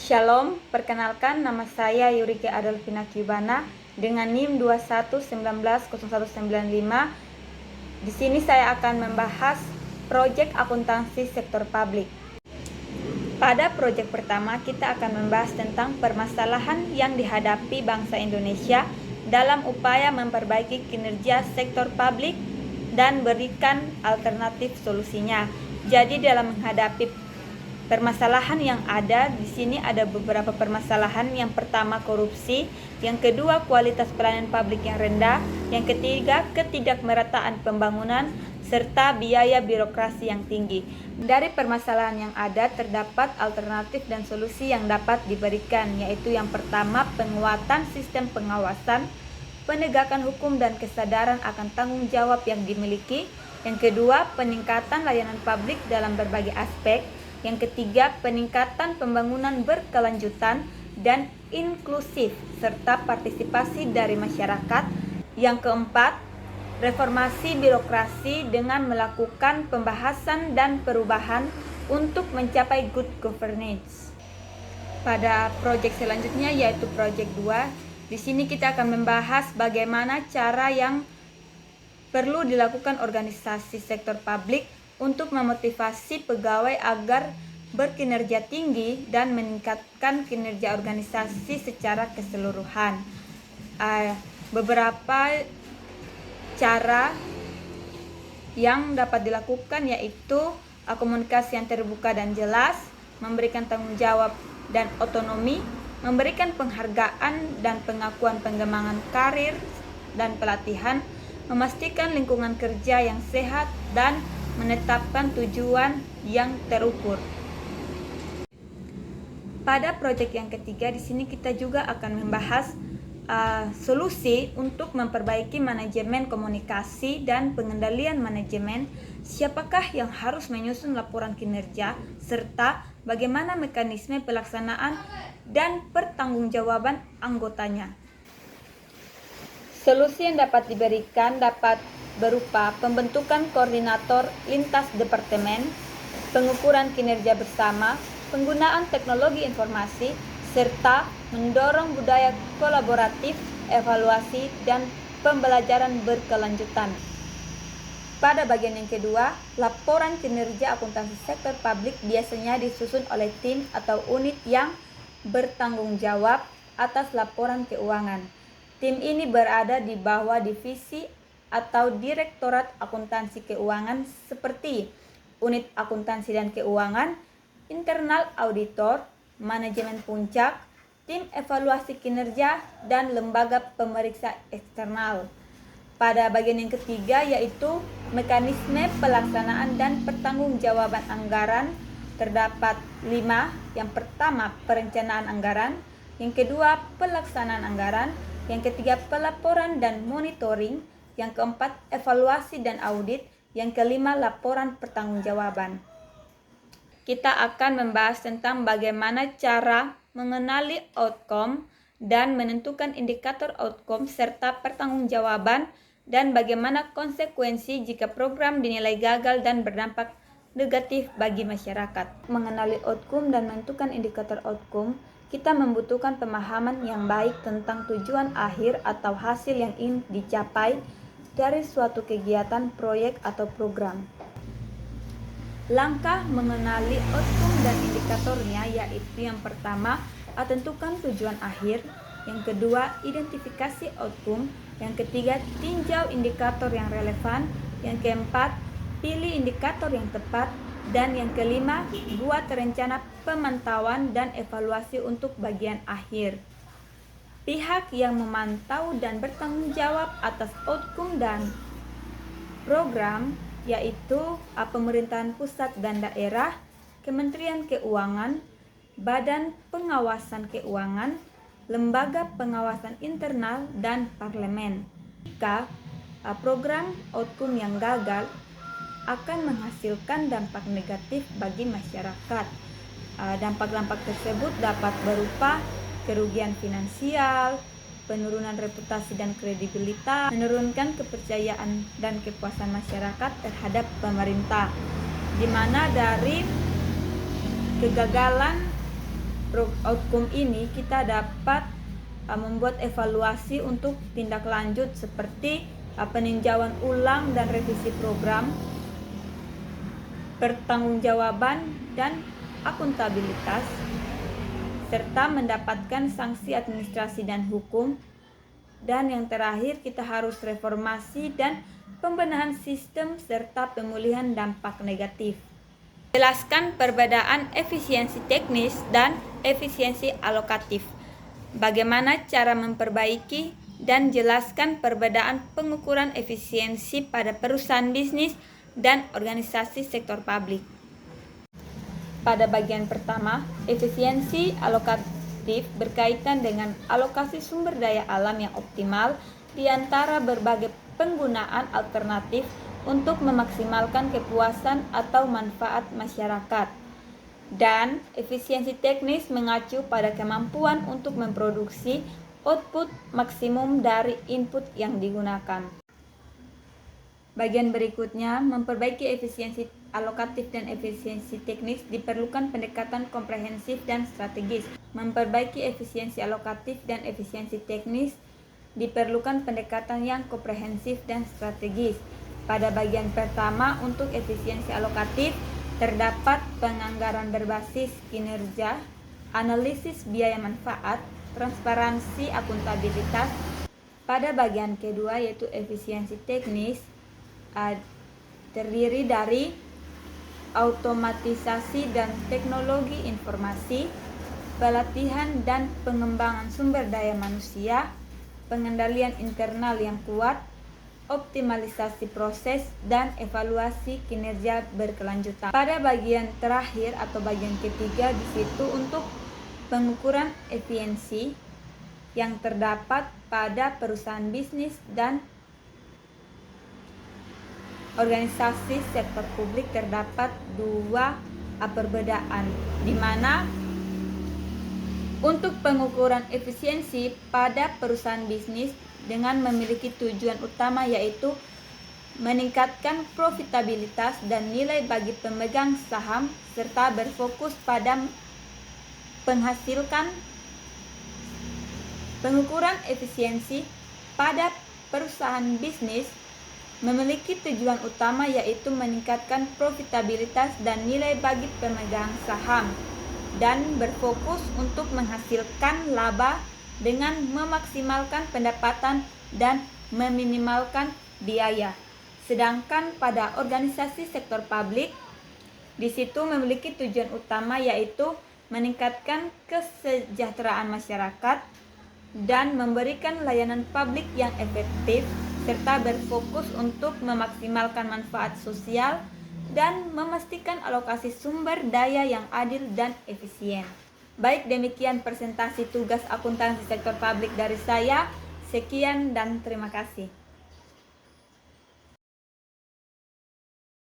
Shalom, perkenalkan nama saya Yurike Adolfina Kyubana dengan NIM 21190195. Di sini saya akan membahas proyek akuntansi sektor publik. Pada proyek pertama kita akan membahas tentang permasalahan yang dihadapi bangsa Indonesia dalam upaya memperbaiki kinerja sektor publik dan berikan alternatif solusinya. Jadi dalam menghadapi permasalahan yang ada di sini ada beberapa permasalahan. Yang pertama korupsi, yang kedua kualitas pelayanan publik yang rendah, yang ketiga ketidakmerataan pembangunan, serta biaya birokrasi yang tinggi. Dari permasalahan yang ada terdapat alternatif dan solusi yang dapat diberikan, yaitu yang pertama penguatan sistem pengawasan, penegakan hukum dan kesadaran akan tanggung jawab yang dimiliki. Yang kedua peningkatan layanan publik dalam berbagai aspek. Yang ketiga, peningkatan pembangunan berkelanjutan dan inklusif serta partisipasi dari masyarakat. Yang keempat, reformasi birokrasi dengan melakukan pembahasan dan perubahan untuk mencapai good governance. Pada proyek selanjutnya yaitu proyek 2, di sini kita akan membahas bagaimana cara yang perlu dilakukan organisasi sektor publik untuk memotivasi pegawai agar berkinerja tinggi dan meningkatkan kinerja organisasi secara keseluruhan. Beberapa cara yang dapat dilakukan yaitu komunikasi yang terbuka dan jelas, memberikan tanggung jawab dan otonomi, memberikan penghargaan dan pengakuan pengembangan karir dan pelatihan, memastikan lingkungan kerja yang sehat, dan menetapkan tujuan yang terukur. Pada proyek yang ketiga di sini kita juga akan membahas solusi untuk memperbaiki manajemen komunikasi dan pengendalian manajemen, siapakah yang harus menyusun laporan kinerja, serta bagaimana mekanisme pelaksanaan dan pertanggungjawaban anggotanya. Solusi yang dapat diberikan dapat berupa pembentukan koordinator lintas departemen, pengukuran kinerja bersama, penggunaan teknologi informasi, serta mendorong budaya kolaboratif, evaluasi, dan pembelajaran berkelanjutan. Pada bagian yang kedua, laporan kinerja akuntansi sektor publik biasanya disusun oleh tim atau unit yang bertanggung jawab atas laporan keuangan. Tim ini berada di bawah divisi atau direktorat akuntansi keuangan seperti unit akuntansi dan keuangan, internal auditor, manajemen puncak, tim evaluasi kinerja, dan lembaga pemeriksa eksternal. Pada bagian yang ketiga yaitu mekanisme pelaksanaan dan pertanggungjawaban anggaran, terdapat 5. Yang pertama perencanaan anggaran, yang kedua pelaksanaan anggaran, yang ketiga pelaporan dan monitoring, yang keempat evaluasi dan audit, yang kelima laporan pertanggungjawaban. Kita akan membahas tentang bagaimana cara mengenali outcome dan menentukan indikator outcome serta pertanggungjawaban, dan bagaimana konsekuensi jika program dinilai gagal dan berdampak negatif bagi masyarakat. Mengenali outcome dan menentukan indikator outcome, kita membutuhkan pemahaman yang baik tentang tujuan akhir atau hasil yang ingin dicapai dari suatu kegiatan, proyek, atau program. Langkah mengenali outcome dan indikatornya yaitu yang pertama, tentukan tujuan akhir, yang kedua, identifikasi outcome, yang ketiga, tinjau indikator yang relevan, yang keempat, pilih indikator yang tepat, dan yang kelima, buat rencana pemantauan dan evaluasi untuk bagian akhir. Pihak yang memantau dan bertanggung jawab atas outcome dan program yaitu pemerintahan pusat dan daerah, Kementerian Keuangan, Badan Pengawasan Keuangan, Lembaga Pengawasan Internal, dan Parlemen. Jika program outcome yang gagal akan menghasilkan dampak negatif bagi masyarakat. Dampak-dampak tersebut dapat berupa kerugian finansial, penurunan reputasi dan kredibilitas, menurunkan kepercayaan dan kepuasan masyarakat terhadap pemerintah, di mana dari kegagalan outcome ini kita dapat membuat evaluasi untuk tindak lanjut seperti peninjauan ulang dan revisi program, pertanggungjawaban dan akuntabilitas, serta mendapatkan sanksi administrasi dan hukum. Dan yang terakhir, kita harus reformasi dan pembenahan sistem serta pemulihan dampak negatif. Jelaskan perbedaan efisiensi teknis dan efisiensi alokatif. Bagaimana cara memperbaiki dan jelaskan perbedaan pengukuran efisiensi pada perusahaan bisnis dan organisasi sektor publik. Pada bagian pertama, efisiensi alokatif berkaitan dengan alokasi sumber daya alam yang optimal di antara berbagai penggunaan alternatif untuk memaksimalkan kepuasan atau manfaat masyarakat. Dan efisiensi teknis mengacu pada kemampuan untuk memproduksi output maksimum dari input yang digunakan. Bagian berikutnya, memperbaiki efisiensi alokatif dan efisiensi teknis diperlukan pendekatan komprehensif dan strategis. Memperbaiki efisiensi alokatif dan efisiensi teknis diperlukan pendekatan yang komprehensif dan strategis. Pada bagian pertama, untuk efisiensi alokatif terdapat penganggaran berbasis kinerja, analisis biaya manfaat, transparansi akuntabilitas. Pada bagian kedua, yaitu efisiensi teknis, terdiri dari automatisasi dan teknologi informasi, pelatihan dan pengembangan sumber daya manusia, pengendalian internal yang kuat, optimalisasi proses, dan evaluasi kinerja berkelanjutan. Pada bagian terakhir atau bagian ketiga, di situ untuk pengukuran efisiensi yang terdapat pada perusahaan bisnis dan organisasi sektor publik terdapat dua perbedaan, di mana untuk pengukuran efisiensi pada perusahaan bisnis dengan memiliki tujuan utama yaitu meningkatkan profitabilitas dan nilai bagi pemegang saham serta berfokus pada menghasilkan. Pengukuran efisiensi pada perusahaan bisnis memiliki tujuan utama yaitu meningkatkan profitabilitas dan nilai bagi pemegang saham dan berfokus untuk menghasilkan laba dengan memaksimalkan pendapatan dan meminimalkan biaya. Sedangkan pada organisasi sektor publik, di situ memiliki tujuan utama yaitu meningkatkan kesejahteraan masyarakat dan memberikan layanan publik yang efektif serta berfokus untuk memaksimalkan manfaat sosial dan memastikan alokasi sumber daya yang adil dan efisien. Baik, demikian presentasi tugas akuntansi sektor publik dari saya. Sekian dan terima kasih.